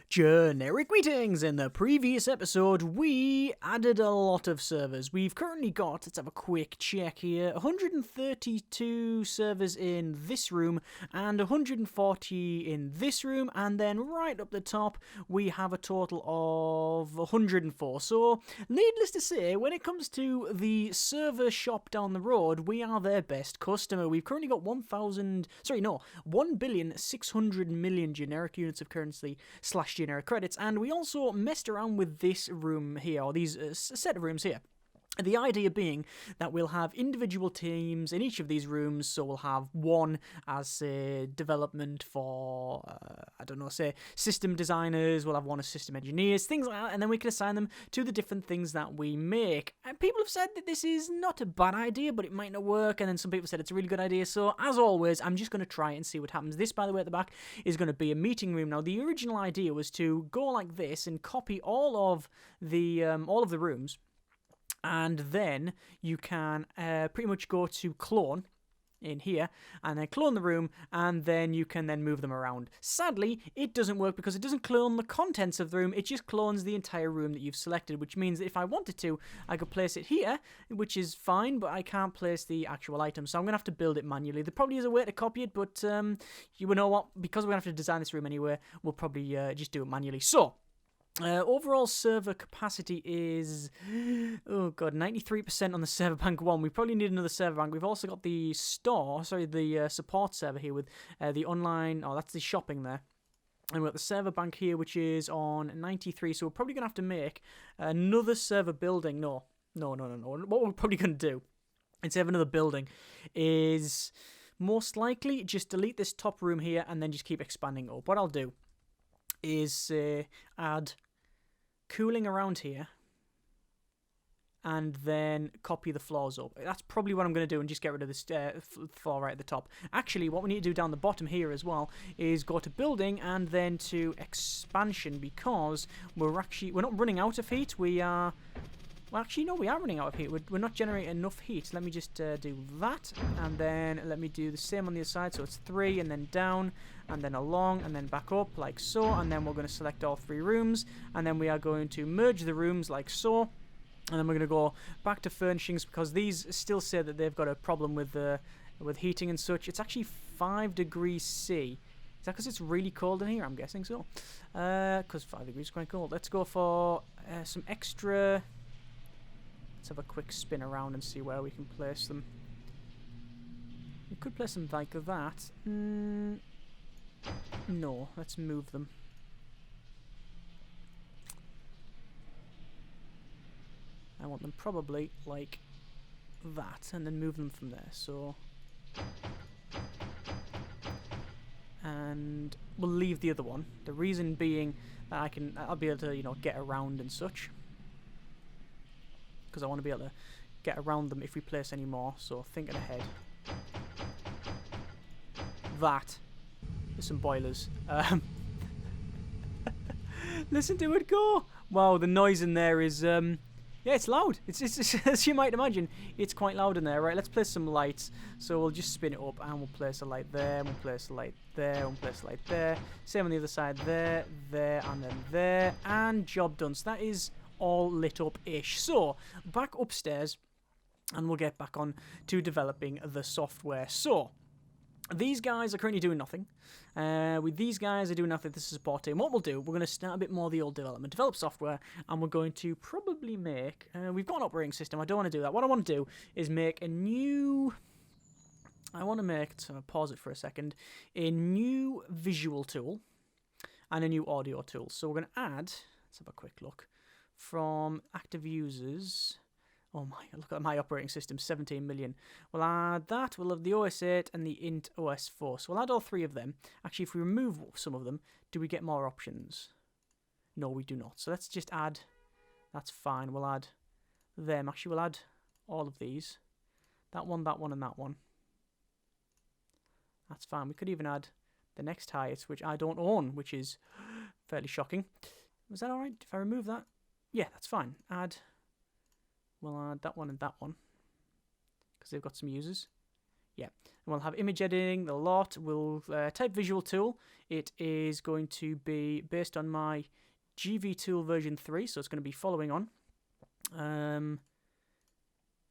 Generic greetings! In the previous episode, we added a lot of servers. We've currently got, let's have a quick check here, 132 servers in this room and 140 in this room, and then right up the top, we have a total of 104. So, needless to say, when it comes to the server shop down the road, we are their best customer. We've currently got 1,600,000,000 generic units of currency / generic credits, and we also messed around with this room here, or these set of rooms here. The idea being that we'll have individual teams in each of these rooms, so we'll have one as, say, development for, say, system designers, we'll have one as system engineers, things like that, and then we can assign them to the different things that we make. And people have said that this is not a bad idea, but it might not work, and then some people said it's a really good idea, so as always, I'm just going to try it and see what happens. This, by the way, at the back, is going to be a meeting room. Now, the original idea was to go like this and copy all of the rooms, and then you can pretty much go to clone in here, and then clone the room, and then you can then move them around. Sadly, it doesn't work because it doesn't clone the contents of the room, it just clones the entire room that you've selected, which means that if I wanted to, I could place it here, which is fine, but I can't place the actual item, so I'm going to have to build it manually. There probably is a way to copy it, but you know what, because we're going to have to design this room anyway, we'll probably just do it manually. So, overall server capacity is, 93% on the server bank 1. We probably need another server bank. We've also got the support server here with the online, that's the shopping there. And we've got the server bank here, which is on 93, so we're probably going to have to make another server building. No. What we're probably going to do, instead of another building, is most likely just delete this top room here and then just keep expanding up. What I'll do is add cooling around here and then copy the floors up. That's probably what I'm going to do, and just get rid of this floor right at the top. Actually, what we need to do down the bottom here as well is go to building and then to expansion, because we're not running out of heat. We are... Well, actually, no, we are running out of heat. We're not generating enough heat. Let me just do that, and then let me do the same on the other side. So it's 3, and then down, and then along, and then back up, like so. And then we're going to select all 3 rooms, and then we are going to merge the rooms like so. And then we're going to go back to furnishings, because these still say that they've got a problem with heating and such. It's actually 5 degrees C. Is that because it's really cold in here? I'm guessing so. Because 5 degrees is quite cold. Let's go for some extra... Let's have a quick spin around and see where we can place them. We could place them like that. No, let's move them. I want them probably like that, and then move them from there. So, and we'll leave the other one. The reason being that I'll be able to, get around and such. Because I want to be able to get around them if we place any more, so thinking ahead. There's some boilers. Listen to it go! Wow, the noise in there is, yeah, it's loud. It's as you might imagine, it's quite loud in there. Right, let's place some lights. So we'll just spin it up, and we'll place a light there, and we'll place a light there, and we'll place a light there. Same on the other side, there, and then there, and job done. So that is all lit up-ish. So, back upstairs, and we'll get back on to developing the software. So, these guys are currently doing nothing. With these guys are doing nothing. This is support team. What we'll do, we're going to start a bit more of the old development, develop software, and we're going to probably make... we've got an operating system. I don't want to do that. What I want to do is make a new... so pause it for a second. A new visual tool and a new audio tool. So we're going to add... Let's have a quick look. From active users, oh my, look at my operating system, 17 million. We'll add that, we'll have the OS 8 and the int OS 4. So we'll add all 3 of them. Actually, if we remove some of them, do we get more options? No, we do not. So let's just add, that's fine, we'll add them. Actually, we'll add all of these. That one, and that one. That's fine. We could even add the next highest, which I don't own, which is fairly shocking. Was that alright if I remove that? Yeah, that's fine. We'll add that one and that one, because they've got some users. Yeah. And we'll have image editing, the lot. We'll type visual tool. It is going to be based on my GV tool version 3, so it's going to be following on.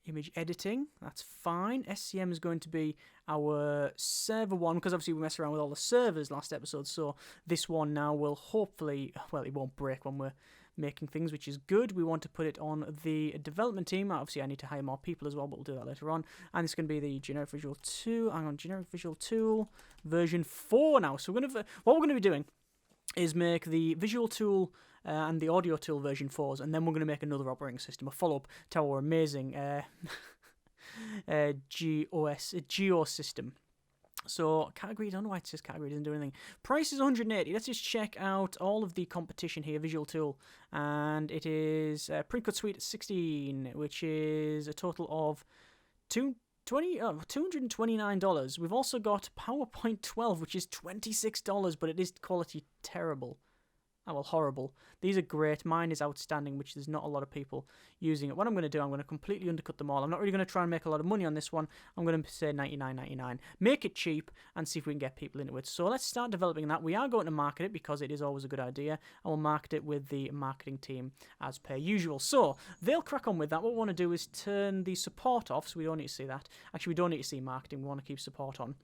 Image editing, that's fine. SCM is going to be our server one, because obviously we messed around with all the servers last episode, so this one now will hopefully, well, it won't break when we're making things, which is good. We want to put it on the development team. Obviously, I need to hire more people as well, but we'll do that later on. And it's going to be the generic visual tool. Hang on, generic visual tool version 4 now. So what we're going to be doing is make the visual tool and the audio tool version 4s, and then we're going to make another operating system, a follow-up to our amazing Geo system. So category, I don't know why it says category, it doesn't do anything. Price is 180. Let's just check out all of the competition here, visual tool, and it is print cut suite 16, which is a total of $229. We've also got PowerPoint 12, which is $26, but it is quality terrible. Oh, well, horrible. These are great. Mine is outstanding, which there's not a lot of people using it. What I'm going to do, I'm going to completely undercut them all. I'm not really going to try and make a lot of money on this one. I'm going to say $99.99. Make it cheap and see if we can get people into it. So let's start developing that. We are going to market it because it is always a good idea. And we'll market it with the marketing team as per usual. So they'll crack on with that. What we want to do is turn the support off, so we don't need to see that. Actually, we don't need to see marketing. We want to keep support on.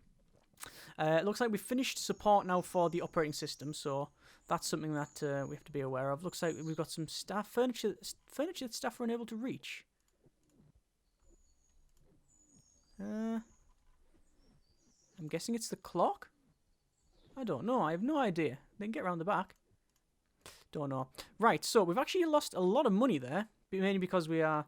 It looks like we've finished support now for the operating system, so that's something that we have to be aware of. Looks like we've got some furniture that staff are unable to reach. I'm guessing it's the clock? I don't know. I have no idea. They can get around the back. Don't know. Right, so we've actually lost a lot of money there, mainly because we are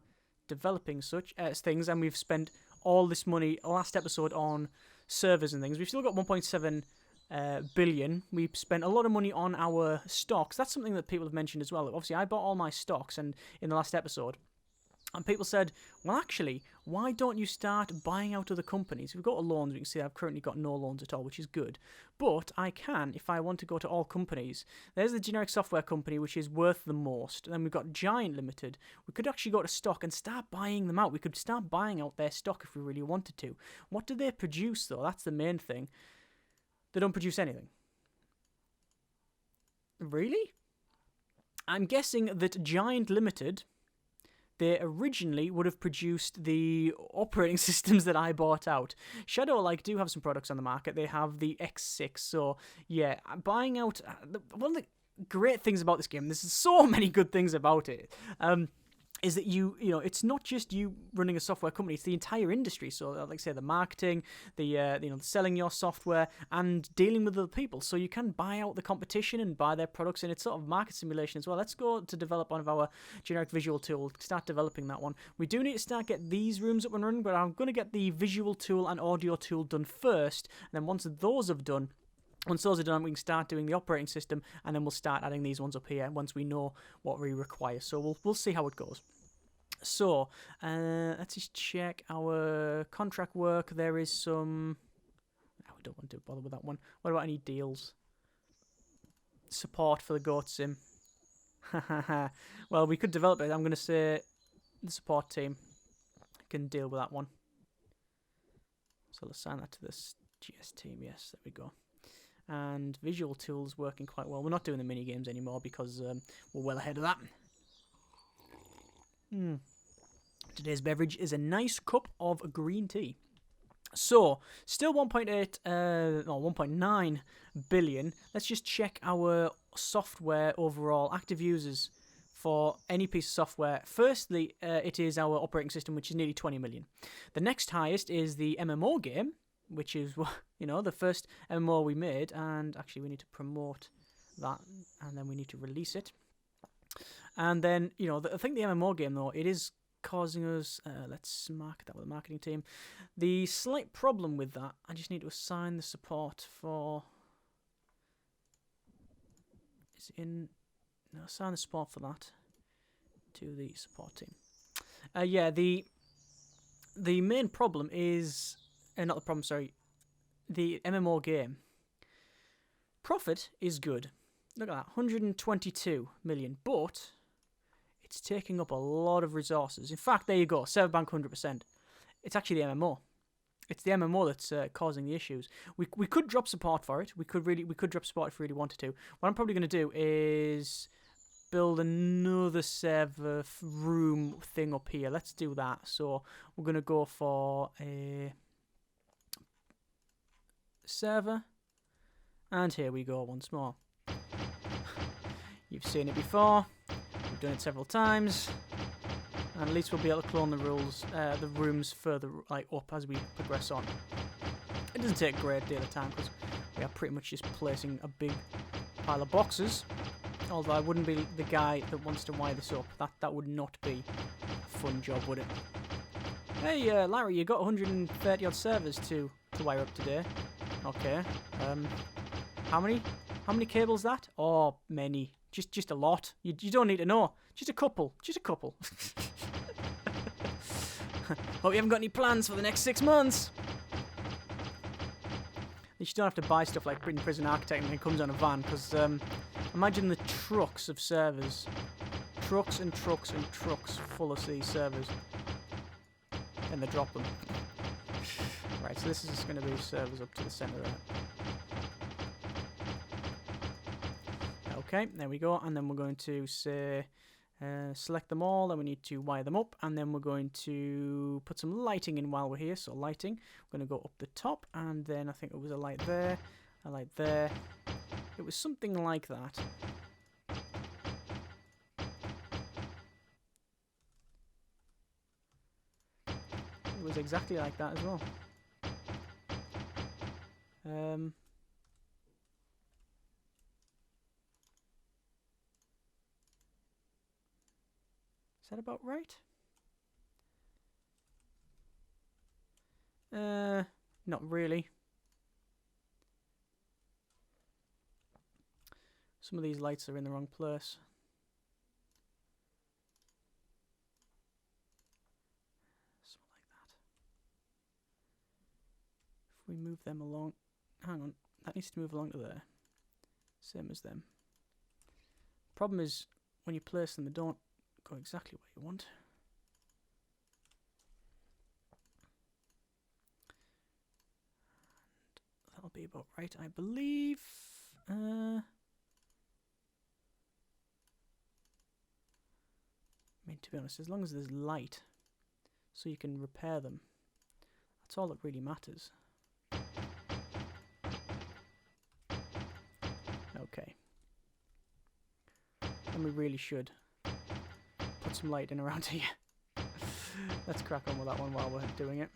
developing such things, and we've spent all this money last episode on servers and things. We've still got 1.7 billion. We've spent a lot of money on our stocks. That's something that people have mentioned as well. Obviously, I bought all my stocks and in the last episode, and people said, well, actually, why don't you start buying out other companies? We've got loans. We can see I've currently got no loans at all, which is good. But I can, if I want to go to all companies. There's the generic software company, which is worth the most. And then we've got Giant Limited. We could actually go to stock and start buying them out. We could start buying out their stock if we really wanted to. What do they produce, though? That's the main thing. They don't produce anything. Really? I'm guessing that Giant Limited, they originally would have produced the operating systems that I bought out. Shadow do have some products on the market. They have the X6. So, yeah, buying out... one of the great things about this game, there's so many good things about it, is that you know, it's not just you running a software company, it's the entire industry. So, like I say, the marketing, the selling your software, and dealing with other people. So you can buy out the competition and buy their products, and it's sort of market simulation as well. Let's go to develop one of our generic visual tool, start developing that one. We do need to get these rooms up and running, but I'm going to get the visual tool and audio tool done first, and then once those are done, we can start doing the operating system, and then we'll start adding these ones up here once we know what we require. So we'll see how it goes. So, let's just check our contract work. There is some... we don't want to bother with that one. What about any deals? Support for the Goat Sim. Well, we could develop it. I'm going to say the support team can deal with that one. So let's assign that to this GS team. Yes, there we go. And visual tools working quite well. We're not doing the mini games anymore because we're well ahead of that. Today's beverage is a nice cup of green tea. So, still 1.9 billion. Let's just check our software overall. Active users for any piece of software. Firstly, it is our operating system, which is nearly 20 million. The next highest is the MMO game, which is, the first MMO we made. And actually, we need to promote that, and then we need to release it. And then, I think the MMO game, though, it is causing us... let's market that with the marketing team. The slight problem with that, I just need to assign the support for... assign the support for that to the support team. Yeah, the main problem is... not the problem, sorry. The MMO game. Profit is good. Look at that, 122 million, but... it's taking up a lot of resources. In fact, there you go, server bank 100%. It's actually the MMO. It's the MMO that's causing the issues. We could drop support for it. We could drop support if we really wanted to. What I'm probably going to do is build another server room thing up here. Let's do that. So we're going to go for a server. And here we go once more. You've seen it before. We've done it several times. And at least we'll be able to clone the rooms further up as we progress on. It doesn't take a great deal of time because we are pretty much just placing a big pile of boxes. Although I wouldn't be the guy that wants to wire this up. That would not be a fun job, would it? Hey, Larry, you got 130 odd servers to wire up today. Okay. How many cables that? Oh, many. Just a lot. You don't need to know. Just a couple. Just a couple. Hope you haven't got any plans for the next 6 months. You don't have to buy stuff like Britain Prison Architect and it comes on a van, because imagine the trucks of servers. Trucks and trucks and trucks full of these servers. And they drop them. Right, so this is just going to be servers up to the centre there. Okay, there we go, and then we're going to say select them all, and we need to wire them up, and then we're going to put some lighting in while we're here. So lighting, we're going to go up the top, and then I think it was a light there, a light there. It was something like that. It was exactly like that as well. Is that about right? Not really. Some of these lights are in the wrong place. Something like that. If we move them along, hang on, that needs to move along to there. Same as them. Problem is, when you place them, they don't go exactly where you want. And that'll be about right, I believe. I mean, to be honest, as long as there's light, so you can repair them, that's all that really matters. Okay. And we really should put some lighting around here. Let's crack on with that one while we're doing it,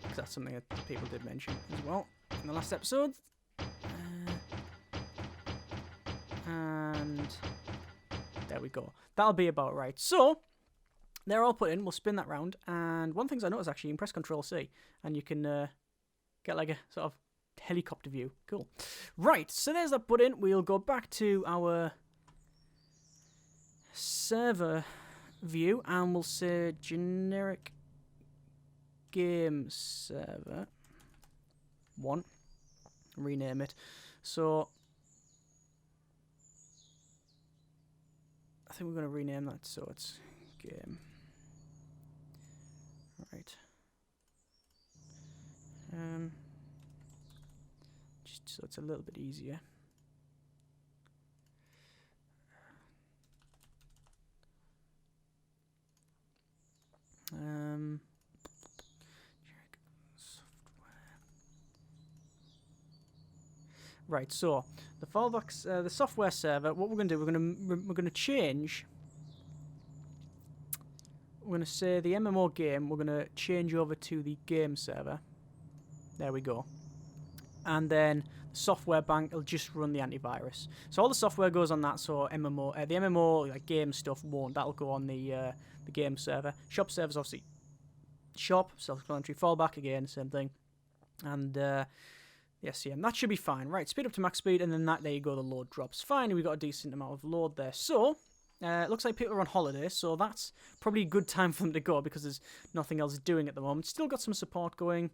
because that's something that people did mention as well in the last episode. And there we go. That'll be about right. So they're all put in. We'll spin that round. And one thing I noticed, actually, you can press Control C and you can get like a sort of helicopter view. Cool. Right, so there's that put in. We'll go back to our server view and we'll say generic game server 1. Rename it. So I think we're going to rename that so it's game. Right. Just so it's a little bit easier. Right, so the fallbacks, the software server. What we're going to do, we're going to change. We're going to say the MMO game. We're going to change over to the game server. There we go. And then the software bank will just run the antivirus. So all the software goes on that. So MMO, the MMO like game stuff won't. That'll go on the game server. Shop server's obviously shop, self-explanatory. Fallback again, same thing. And yes, yeah, that should be fine. Right, speed up to max speed, and then there you go, the load drops. Finally, we got a decent amount of load there. So, it looks like people are on holiday, so that's probably a good time for them to go because there's nothing else doing at the moment. Still got some support going.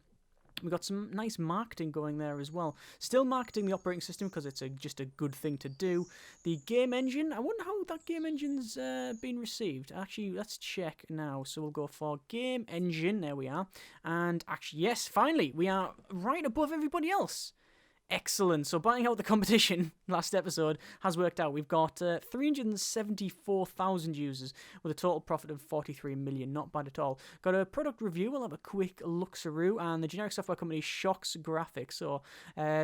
We've got some nice marketing going there as well. Still marketing the operating system because it's just a good thing to do. The game engine, I wonder how that game engine's been received. Actually, let's check now. So we'll go for game engine. There we are. And actually, yes, finally, we are right above everybody else. Excellent. So buying out the competition last episode has worked out. We've got 374,000 users with a total profit of 43 million. Not bad at all. Got a product review. We'll have a quick look-through. And the generic software company Shocks Graphics. So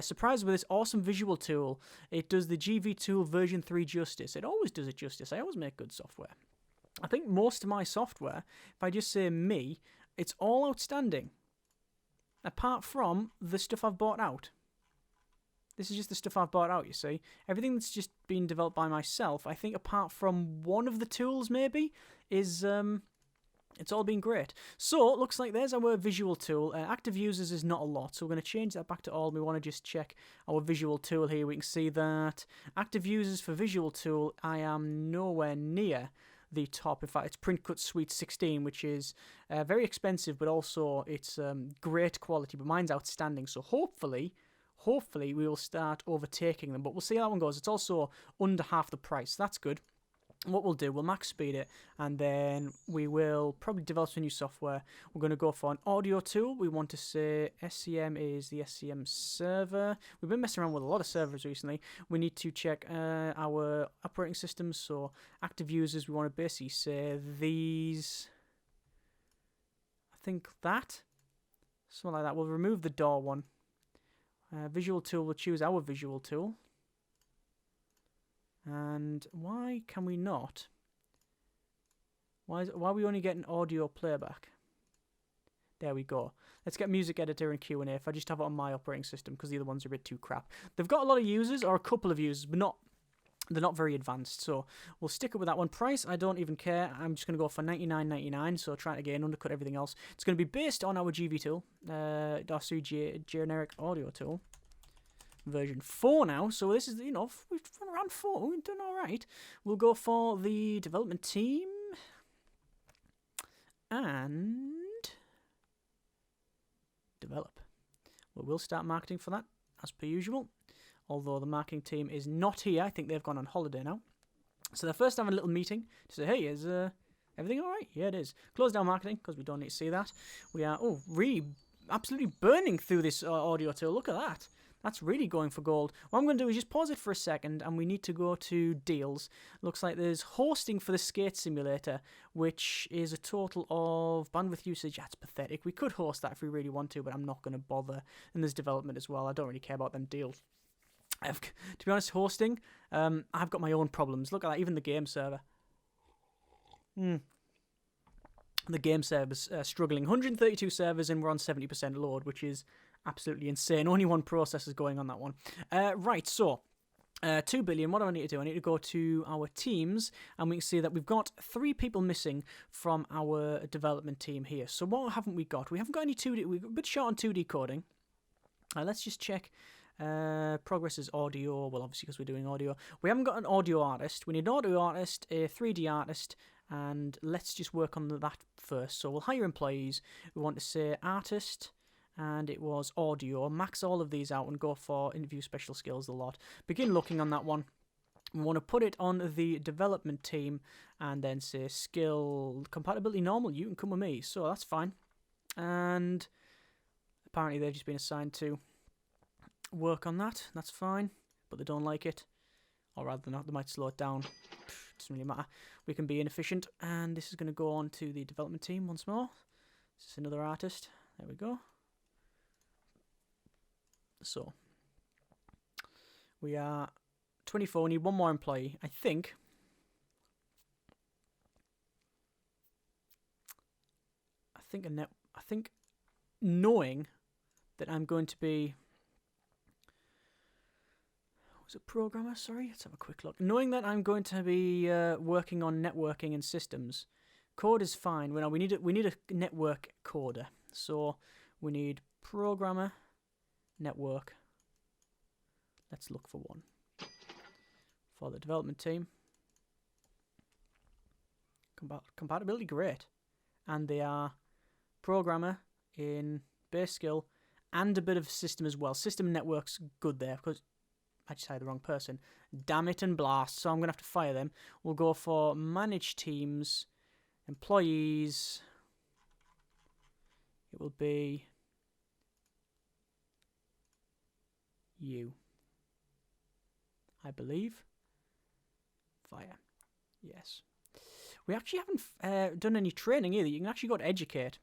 surprised with this awesome visual tool. It does the GV tool version 3 justice. It always does it justice. I always make good software. I think most of my software, if I just say me, it's all outstanding. Apart from the stuff I've bought out. This is just the stuff I've bought out, you see. Everything that's just been developed by myself, I think apart from one of the tools, maybe, is... it's all been great. So, it looks like there's our visual tool. Active users is not a lot, so we're going to change that back to all. We want to just check our visual tool here. We can see that active users for visual tool, I am nowhere near the top. In fact, it's Print Cut Suite 16, which is very expensive, but also it's great quality. But mine's outstanding, so hopefully we will start overtaking them, but we'll see how that one goes. It's also under half the price. That's good. What we'll do, we'll max speed it, and then we will probably develop some new software. We're going to go for an audio tool. We want to say SCM is the SCM server. We've been messing around with a lot of servers recently. We need to check our operating systems, so active users, we want to basically say these. I think that. Something like that. We'll remove the door one. Visual tool, we'll choose our visual tool. And why can we not? Why are we only getting audio playback? There we go. Let's get music editor and Q&A if I just have it on my operating system because the other ones are a bit too crap. They've got a lot of users, or a couple of users, but they're not very advanced, so we'll stick it with that one. Price, I don't even care. I'm just going to go for $99.99, so try it again, undercut everything else. It's going to be based on our GV tool, generic audio tool, version 4 now. So this is, we've run around 4, we've done all right. We'll go for the development team, and develop. We'll start marketing for that, as per usual. Although the marketing team is not here. I think they've gone on holiday now. So they're first having a little meeting to say, hey, is everything all right? Yeah, it is. Close down marketing because we don't need to see that. We are, really absolutely burning through this audio tool. Look at that. That's really going for gold. What I'm going to do is just pause it for a second, and we need to go to deals. Looks like there's hosting for the skate simulator, which is a total of bandwidth usage. That's pathetic. We could host that if we really want to, but I'm not going to bother. And there's development as well. I don't really care about them deals. To be honest, hosting, I've got my own problems. Look at that, even the game server. The game server's struggling. 132 servers, and we're on 70% load, which is absolutely insane. Only one process is going on that one. Right, so 2 billion. What do I need to do? I need to go to our teams, and we can see that we've got 3 people missing from our development team here. So what haven't we got? We haven't got any 2D. We're a bit short on 2D coding. Let's just check. Progress is audio. Well, obviously because we're doing audio. We haven't got an audio artist. We need an audio artist, a 3D artist, and let's just work on that first. So we'll hire employees. We want to say artist, and it was audio. Max all of these out and go for interview special skills a lot. Begin looking on that one. We want to put it on the development team and then say skill compatibility normal. You can come with me. So that's fine. And apparently they've just been assigned to work on that. That's fine, but they don't like it, or rather than not, they might slow it down. Doesn't really matter. We can be inefficient, and this is going to go on to the development team once more. This is another artist. There we go. So we are 24. We need one more employee. I think knowing that I'm going to be... Was it programmer? Sorry, let's have a quick look. Knowing that I'm going to be working on networking and systems, code is fine. Well, we need a network coder. So we need programmer, network. Let's look for one for the development team. Compatibility, great. And they are programmer in base skill and a bit of system as well. System network's good there, because I just hired the wrong person. Damn it and blast. So I'm going to have to fire them. We'll go for manage teams, employees. It will be you, I believe. Fire. Yes. We actually haven't done any training either. You can actually go to educate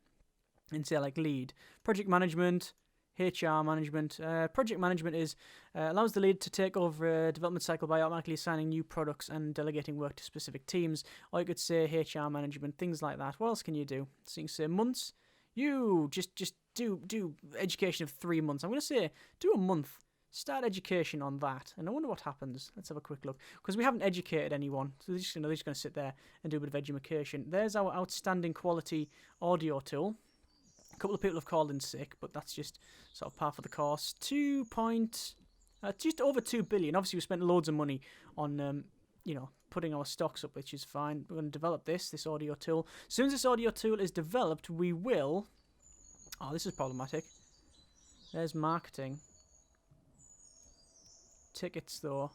and say like lead. Project management, HR management. Project management is allows the lead to take over a development cycle by automatically assigning new products and delegating work to specific teams. Or you could say HR management, things like that. What else can you do? So you can say months. You just do education of 3 months. I'm going to say do a month. Start education on that, and I wonder what happens. Let's have a quick look, because we haven't educated anyone, so they're just going to sit there and do a bit of education. There's our outstanding quality audio tool. A couple of people have called in sick, but that's just sort of par for the course. Just over 2 billion. Obviously, we spent loads of money on, putting our stocks up, which is fine. We're going to develop this audio tool. As soon as this audio tool is developed, we will. Oh, this is problematic. There's marketing. Tickets, though.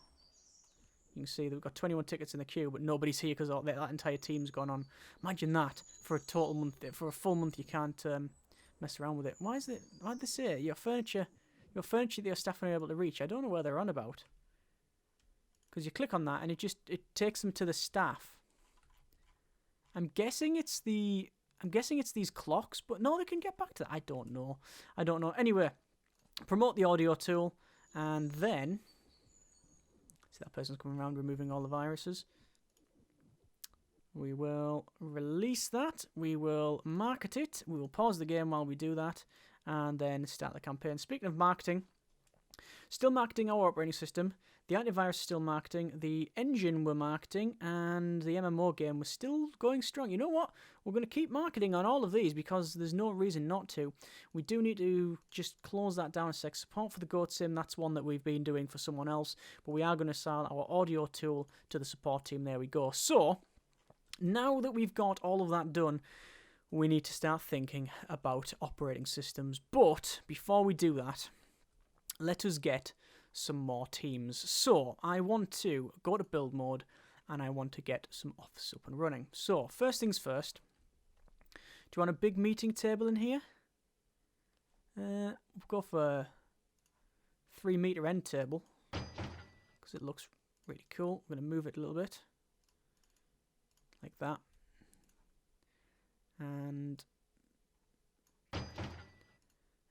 You can see that we've got 21 tickets in the queue, but nobody's here because that entire team's gone on. Imagine that for a total month. For a full month, you can't mess around with it. Why did they say your furniture that your staff are able to reach? I don't know where they're on about. Because you click on that and it takes them to the staff. I'm guessing it's these clocks, but no, they can get back to that. I don't know. Anyway, promote the audio tool, and then. That person's coming around removing all the viruses. We will release that. We will market it. We will pause the game while we do that, and then start the campaign. Speaking of marketing, still marketing our operating system. The antivirus is still marketing. The engine we're marketing, and the MMO game was still going strong. You know what? We're going to keep marketing on all of these because there's no reason not to. We do need to just close that down a sec. Support for the Goat Sim, that's one that we've been doing for someone else, but we are going to sell our audio tool to the support team. There we go. So, now that we've got all of that done, we need to start thinking about operating systems. But before we do that, let us get some more teams. So I want to go to build mode and I want to get some office up and running. So first things first, do you want a big meeting table in here? We'll go for a 3-meter end table because it looks really cool. I'm going to move it a little bit like that, and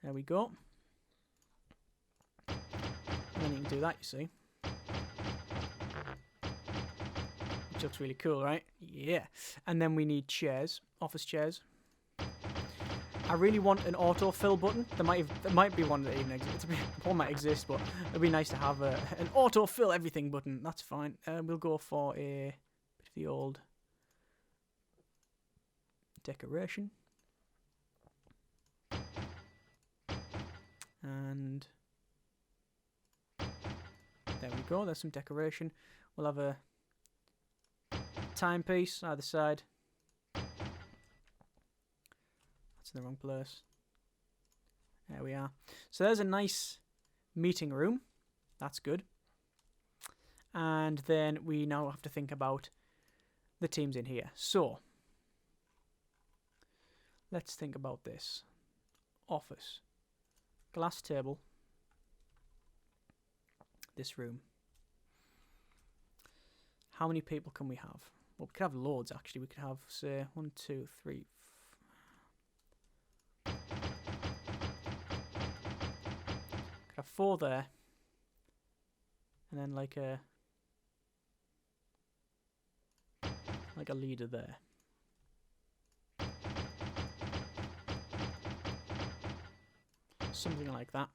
there we go. And then you can do that, you see. Which looks really cool, right? Yeah. And then we need chairs, office chairs. I really want an autofill button. There might be one that even exists. One might exist, but it'd be nice to have an autofill everything button. That's fine. We'll go for a bit of the old decoration. And there we go, there's some decoration. We'll have a timepiece either side. That's in the wrong place. There we are. So there's a nice meeting room. That's good. And then we now have to think about the teams in here. So, let's think about this. Office. Glass table. This room. How many people can we have? Well, we could have loads actually. We could have, say, 1, 2, 3. Could have 4 there, and then like a leader there. Something like that,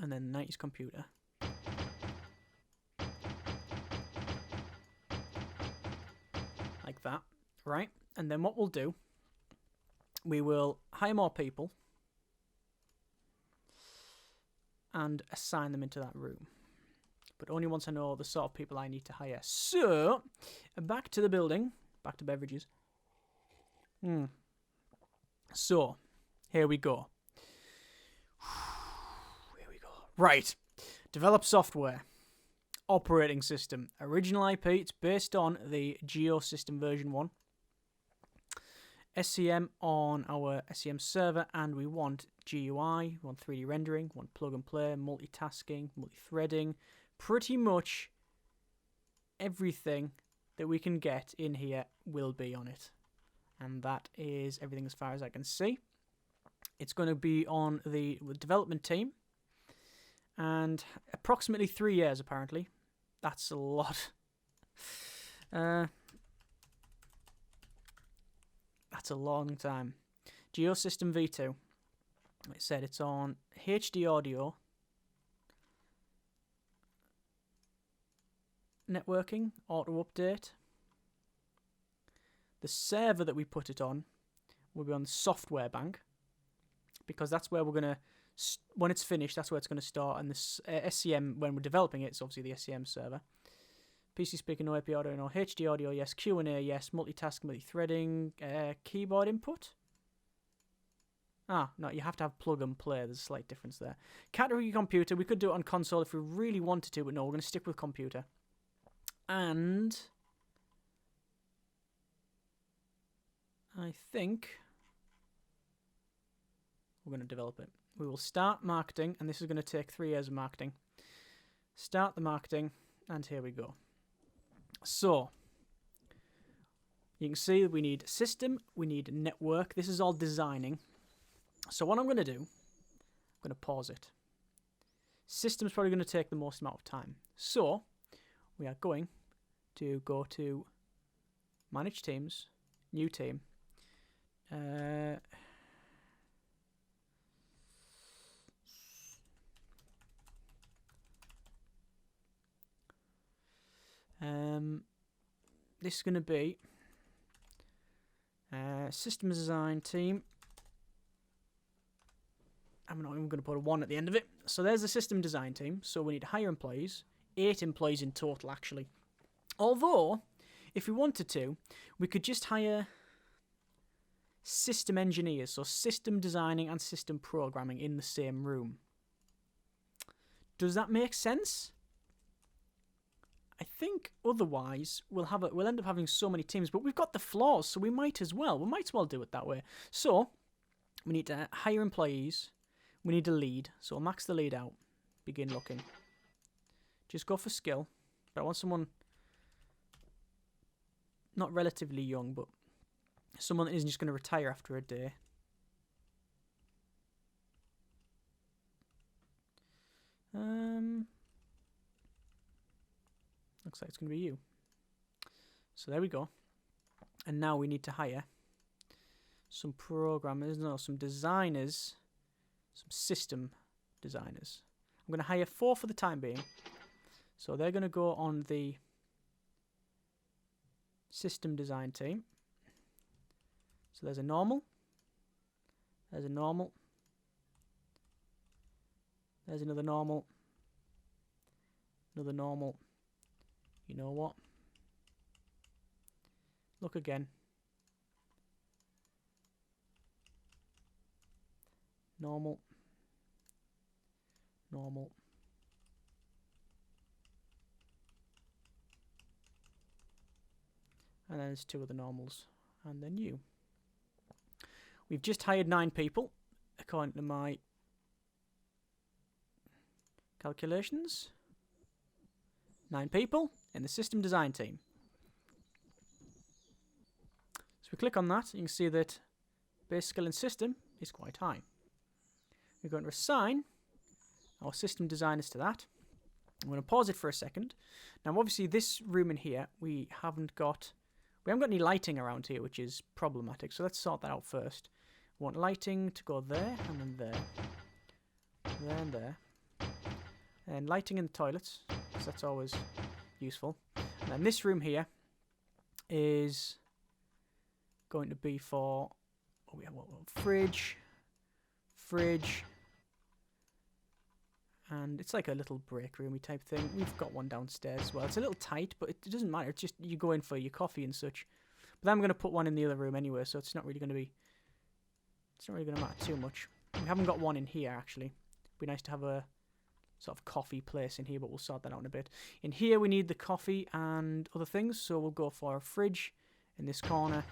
and then 90s computer. Like that, right? And then what we'll do, we will hire more people and assign them into that room. But only once I know the sort of people I need to hire. So, back to the building. Back to beverages. So, here we go. Right. Develop software. Operating system. Original IP. It's based on the Geo system version 1. SCM on our SCM server, and we want GUI, we want 3D rendering, we want plug and play, multitasking, multi-threading, pretty much everything that we can get in here will be on it. And that is everything as far as I can see. It's going to be on the development team, and approximately 3 years apparently. That's a lot. That's a long time. Geosystem V2. It said it's on HD audio, networking, auto update. The server that we put it on will be on the software bank, because that's where we're going to, when it's finished, that's where it's going to start. And this SCM, when we're developing it, it's obviously the SCM server. PC speaker, no AP audio, no HD audio, yes. Q&A, yes. Multitask, multi-threading, keyboard input. Ah, no, you have to have plug and play. There's a slight difference there. Category computer, we could do it on console if we really wanted to, but no, we're going to stick with computer. And I think we're going to develop it. We will start marketing, and this is going to take 3 years of marketing. Start the marketing, and here we go. So, you can see that we need system, we need network. This is all designing. So what I'm going to do, I'm going to pause it. System's probably going to take the most amount of time. So, we are going to go to Manage Teams, New Team. This is going to be System Design Team. I'm not even going to put a 1 at the end of it. So there's the System Design Team. So we need to hire employees. 8 employees in total, actually. Although, if we wanted to, we could just hire system engineers. So system designing and system programming in the same room. Does that make sense? I think otherwise we'll end up having so many teams, but we've got the floors, so we might as well do it that way. So we need to hire employees. We need a lead, so we'll max the lead out. Begin looking. Just go for skill, but I want someone not relatively young, but someone that isn't just going to retire after a day. Looks like it's going to be you. So there we go. And now we need to hire some programmers, no, some designers, some system designers. I'm going to hire 4 for the time being. So they're going to go on the system design team. So there's a normal. There's a normal. There's another normal. Another normal. You know what? Look again. Normal. Normal. And then there's 2 of the normals. And then you. We've just hired 9 people, according to my calculations. 9 people in the system design team. So we click on that, you can see that base skill in system is quite high. We're going to assign our system designers to that. I'm going to pause it for a second. Now obviously this room in here, we haven't got any lighting around here, which is problematic. So let's sort that out first. We want lighting to go there, and then there. There and there. And lighting in the toilets, because that's always useful. And then this room here is going to be for fridge, and it's like a little break roomy type thing. We've got one downstairs as well. It's a little tight, but it doesn't matter. It's just you go in for your coffee and such. But then I'm going to put one in the other room anyway, so it's not really going to matter too much. We haven't got one in here actually. It'd be nice to have a sort of coffee place in here, but we'll sort that out in a bit. In here we need the coffee and other things, so we'll go for a fridge in this corner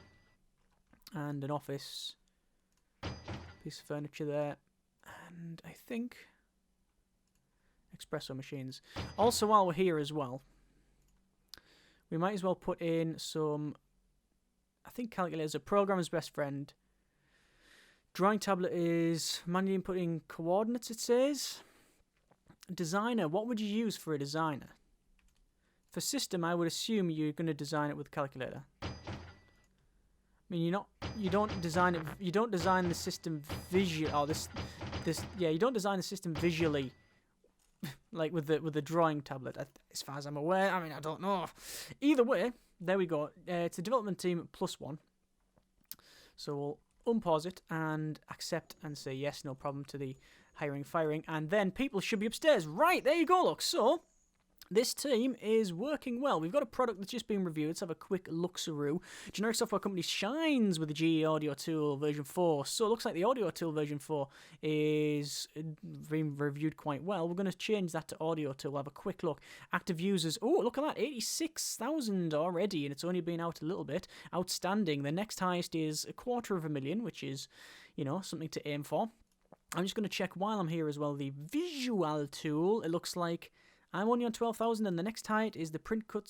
and an office, piece of furniture there, and I think espresso machines. Also, while we're here as well, we might as well put in some, I think calculators are programmer's best friend. Drawing tablet is manually inputting coordinates, it says. Designer, what would you use for a designer? For system, I would assume you're going to design it with a calculator. I mean, you don't design the system visually. Oh, yeah, you don't design the system visually, like with the drawing tablet. As far as I'm aware, I mean, I don't know. Either way, there we go. It's a development team +1. So we'll unpause it and accept and say yes, no problem to the hiring, firing, and then people should be upstairs. Right, there you go, look. So this team is working well. We've got a product that's just been reviewed. Let's have a quick look-saroo. Generic software company shines with the GE Audio Tool version 4. So it looks like the Audio Tool version 4 is being reviewed quite well. We're going to change that to Audio Tool. We'll have a quick look. Active users. Oh, look at that. 86,000 already, and it's only been out a little bit. Outstanding. The next highest is 250,000, which is, you know, something to aim for. I'm just going to check while I'm here as well the Visual Tool. It looks like I'm only on 12,000, and the next height is the Print Cut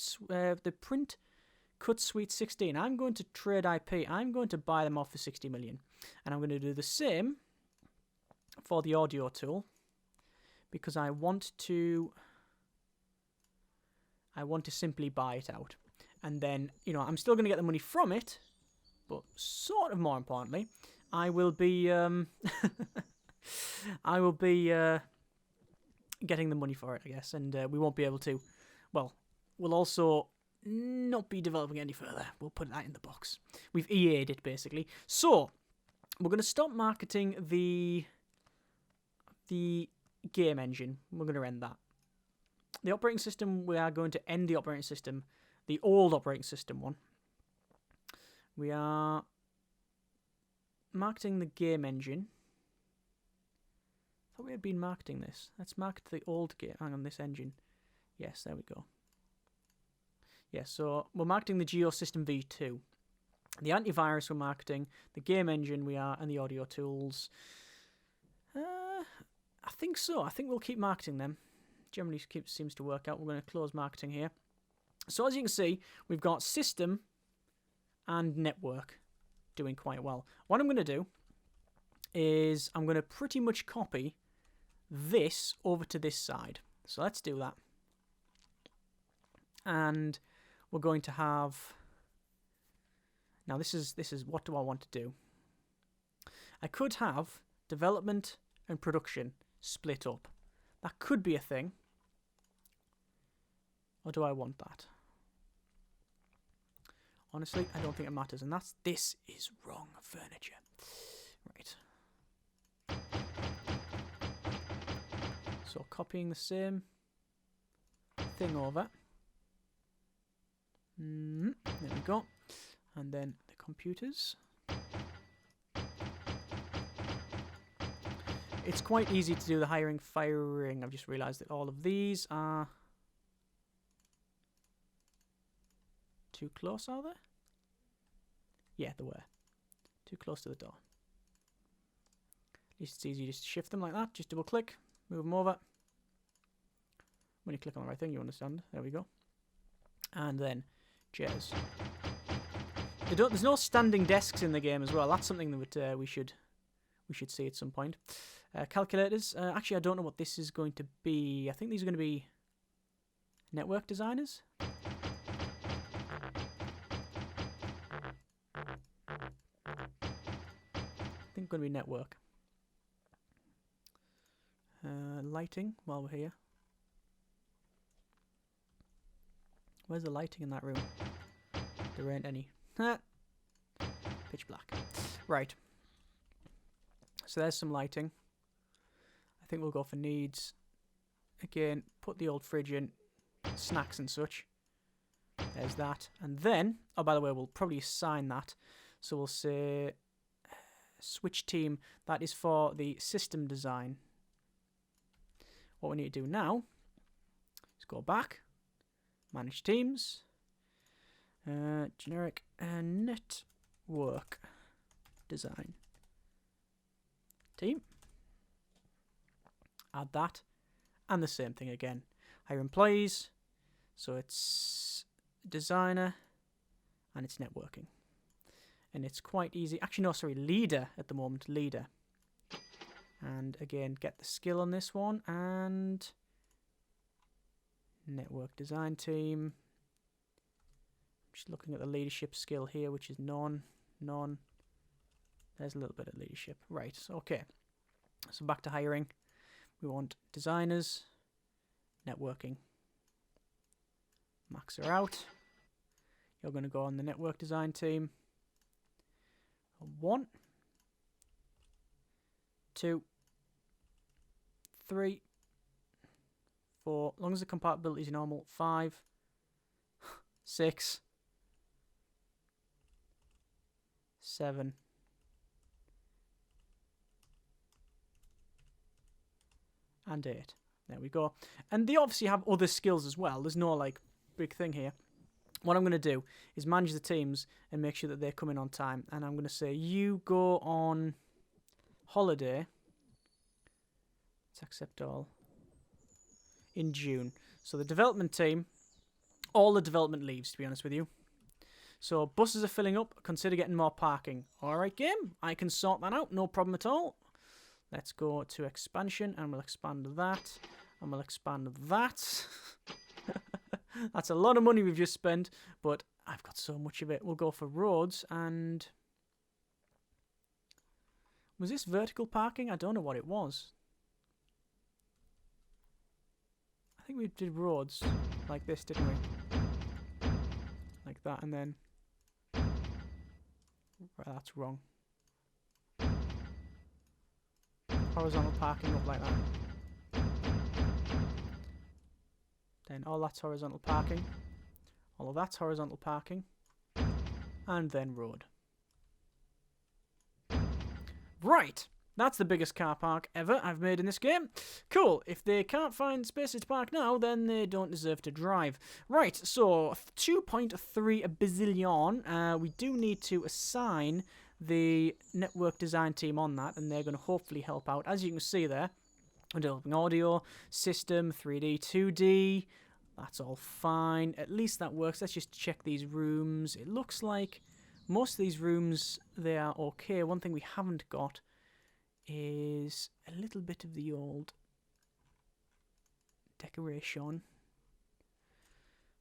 Suite 16. I'm going to trade IP. I'm going to buy them off for 60 million. And I'm going to do the same for the Audio Tool because I want to simply buy it out. And then, you know, I'm still going to get the money from it, but sort of more importantly, I will be getting the money for it, I guess, and we won't be able to, well, we'll also not be developing any further. We'll put that in the box. We've EA'd it, basically. So, we're going to stop marketing the game engine. We're going to end that. The operating system, we are going to end the operating system, the old operating system one. We are marketing the game engine. I thought we had been marketing this. Let's market the old game. Hang on, this engine. Yes, there we go. Yeah, so we're marketing the Geosystem V2. The antivirus we're marketing, the game engine we are, and the audio tools. I think so. I think we'll keep marketing them. Generally seems to work out. We're going to close marketing here. So as you can see, we've got system and network doing quite well. What I'm going to do is I'm going to pretty much copy this over to this side. So let's do that. And we're going to have... Now this is what do I want to do? I could have development and production split up. That could be a thing. Or do I want that? Honestly, I don't think it matters. And this is wrong furniture. Right. So copying the same thing over. There we go. And then the computers. It's quite easy to do the hiring, firing. I've just realised that all of these are too close, are they? Yeah, they were. Too close to the door. At least it's easy just to shift them like that. Just double click, move them over. When you click on the right thing, you understand. There we go. And then chairs. There's no standing desks in the game as well. That's something that we should see at some point. Calculators. Actually, I don't know what this is going to be. I think these are going to be network designers. I think going to be network. Lighting while we're here. Where's the lighting in that room? There ain't any. Pitch black. Right. So there's some lighting. I think we'll go for needs. Again, put the old fridge in. Snacks and such. There's that. And then, oh, by the way, we'll probably assign that. So we'll say switch team. That is for the system design. what we need to do now is go back, manage teams, generic network design team. Add that, and the same thing again. Hire employees, so it's designer, and it's networking. And it's quite easy. Actually, no, sorry, leader at the moment, leader. And again, get the skill on this one, and network design team. Just looking at the leadership skill here, which is none. There's a little bit of leadership. Right, okay. So back to hiring. We want designers, networking. Max her out. You're going to go on the network design team. 1, 2, 3, 4. As long as the compatibility is normal. 5, 6, 7. And 8. There we go. And they obviously have other skills as well. There's no like big thing here. What I'm going to do is manage the teams and make sure that they're coming on time. And I'm going to say, you go on holiday. Let's accept all. In June. So the development team, all the development leaves, to be honest with you. So buses are filling up. Consider getting more parking. All right, game. I can sort that out. No problem at all. Let's go to expansion, and we'll expand that, and we'll expand that. That's a lot of money we've just spent, but I've got so much of it. We'll go for roads, and... Was this vertical parking? I don't know what it was. I think we did roads like this, didn't we? Like that, and then... Right, that's wrong. Horizontal parking up like that. Then all that's horizontal parking. All of that's horizontal parking. And then road. Right. That's the biggest car park ever I've made in this game. Cool. If they can't find spaces to park now, then they don't deserve to drive. Right, so 2.3 bazillion. We do need to assign the network design team on that, and they're going to hopefully help out. As you can see there, we're developing audio, system, 3D, 2D. That's all fine. At least that works. Let's just check these rooms. It looks like most of these rooms, they are okay. One thing we haven't got is a little bit of the old decoration.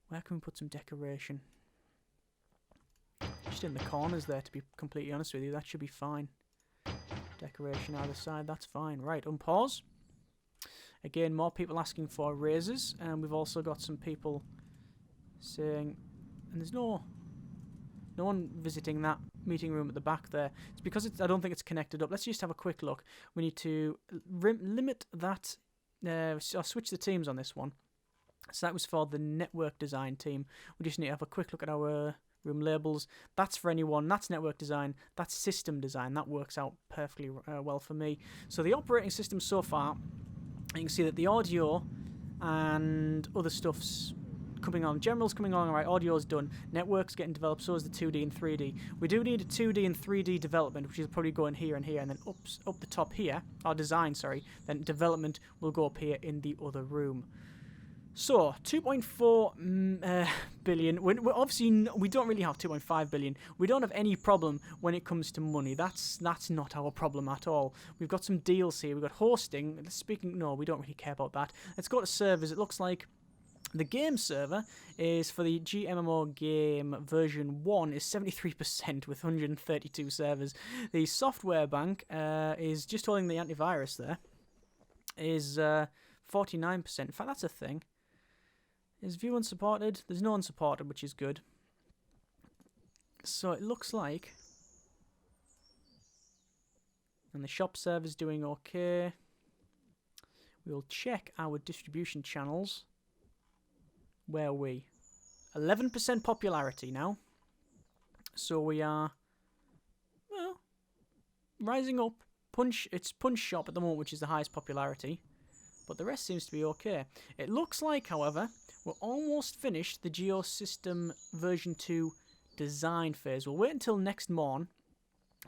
Where can we put some decoration? Just in the corners there, to be completely honest with you. That should be fine. Decoration either side, that's fine. Right, unpause. Again, more people asking for raises, and we've also got some people saying, and there's no one visiting that meeting room at the back there. It's because I don't think it's connected up. Let's just have a quick look. We need to limit that, I'll switch the teams on this one. So that was for the network design team. We just need to have a quick look at our room labels. That's for anyone. That's network design. That's system design. That works out perfectly well for me. So the operating system so far, you can see that the audio and other stuff's coming on. General's coming along, alright, audio's done. Network's getting developed, so is the 2D and 3D. We do need a 2D and 3D development, which is probably going here and here, and then up the top here, our design, sorry, then development will go up here in the other room. So, 2.4 billion. We're obviously, we don't really have 2.5 billion. We don't have any problem when it comes to money. That's not our problem at all. We've got some deals here. We've got hosting. No, we don't really care about that. Let's go to servers. It looks like the game server is, for the GMMO game version 1, is 73% with 132 servers. The software bank is just holding the antivirus there. Is 49%. In fact, that's a thing. Is view unsupported? There's no unsupported, which is good. So it looks like... And the shop server's doing okay. We'll check our distribution channels. Where are we? 11% popularity now. So we are... Well, rising up. It's Punch Shop at the moment, which is the highest popularity. but the rest seems to be okay. It looks like, however, we're almost finished the Geosystem version 2 design phase. We'll wait until next morn.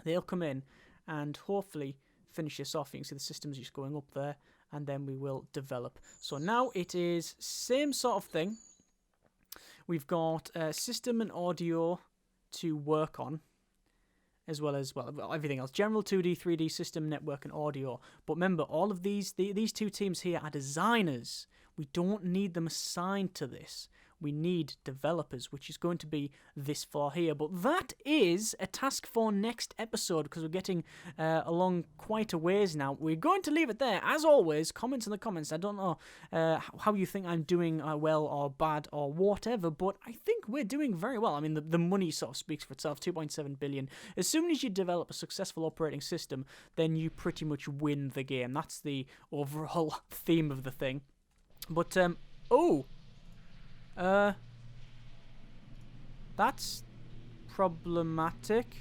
They'll come in and hopefully finish this off. You can see the system's just going up there, and then we will develop. So now it is same sort of thing. We've got system and audio to work on, as well as, well, everything else. General 2D, 3D, system, network, and audio. But remember, all of these two teams here are designers. We don't need them assigned to this. We need developers, which is going to be this far here. But that is a task for next episode, because we're getting along quite a ways now. We're going to leave it there. As always, comments in the comments. I don't know how you think I'm doing well or bad or whatever, but I think we're doing very well. I mean, the money sort of speaks for itself, 2.7 billion. As soon as you develop a successful operating system, then you pretty much win the game. That's the overall theme of the thing. But, that's problematic.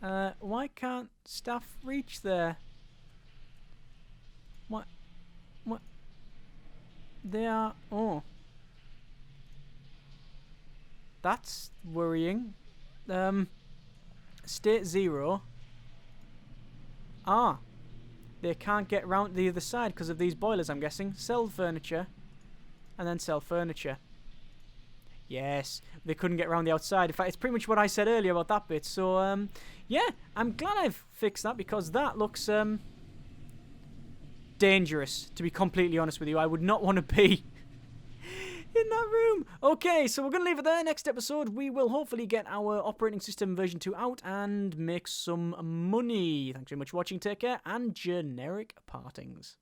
Why can't staff reach there? What? They are... Oh. That's worrying. State 0. Ah. They can't get round the other side because of these boilers, I'm guessing. Sell furniture. And then sell furniture. Yes, they couldn't get around the outside. In fact, it's pretty much what I said earlier about that bit. So, yeah, I'm glad I've fixed that, because that looks dangerous, to be completely honest with you. I would not want to be in that room. Okay, so we're going to leave it there. Next episode, we will hopefully get our operating system version 2 out and make some money. Thanks very much for watching. Take care, and generic partings.